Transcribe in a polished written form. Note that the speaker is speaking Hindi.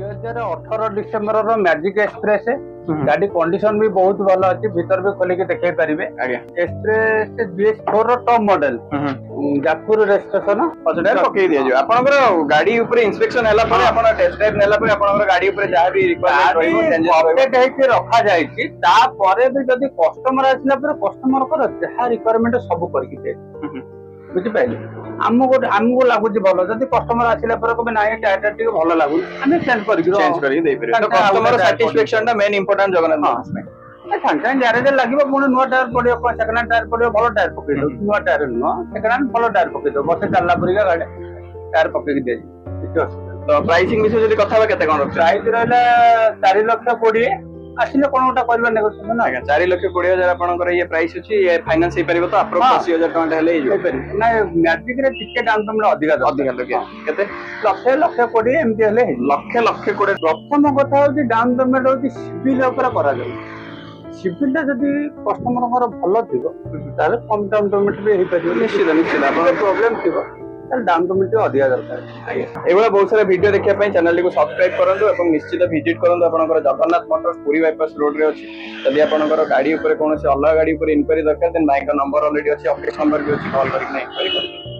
2018 डिसेंबर मैजिक एक्सप्रेस गाड़ी कंडीशन भी बहुत भल अच्छी भीतर भी खोलिक देखे पारे express GS4 top model Jajpur registration पकई दिया जाए आपनकर गाड़ी ऊपर इंस्पेक्शन हैला पर आपण टेस्ट ड्राइव नेला पर आपनकर गाड़ी ऊपर जहां भी रिक्वायरमेंट रहइबो अपडेट हेकि रखा जायछि ता परे भी जदी कस्टमर आसिला पर कस्टमर कर जहां रिक्वायरमेंट सब करके दे बुझि पाइले हमको लगुच भल जब कस्टमर आसिला कहे ना टायर टे भल लगुन आम चेंज कर customer satisfaction main important Jagannath सागे सागे ग्यारेज लगे पुणी नुआ टायर पड़ो सेकेंड हैंड टायर पड़ो भल टायर पकई दो नुआ टायर नुह सेकेंड हैंड भल टायर पकई दो बस चलला परिका गाड़ी टायर पकई दे तो प्राइसिंग विषय जब कथा केते कोन प्राइस रहला 4,20,000 आसिले कोन गोटा करबा नेगोशिएशन आगे 4,20,000 आपनकर ये प्राइस अछि ये फाइनेंस हे परिबो तो अप्रोक्स 80,000 टका हेले ना मैजिक रे टिके डाउन पेमेंट अधिका लगे केते लक्ष 20 एमती हेले लक्ष 20 प्रथम कथा होची डाउन पेमेंट होची सिविल ऊपर करा जाय सिविल टा जदी कस्टमर भल थिबो ताले कम डाउन पेमेंट भी हे परिबो निश्चित आपन प्रॉब्लम थिबो डाउन पेमेंट अधिका दरकार एवं बहुत सारा वीडियो देखा चैनल को सब्सक्राइब करूँ और निश्चित विजिट करूँ आपंकर Jagannath Motors Puri bypass road रे अच्छी जदि आपंकर गाड़ी उपर कौन अलग गाड़ी इंक्वारी दरकार देन भाई का नंबर ऑलरेडी अच्छी ऑफिस नंबर भी अच्छी कॉल करके इंक्वारी कर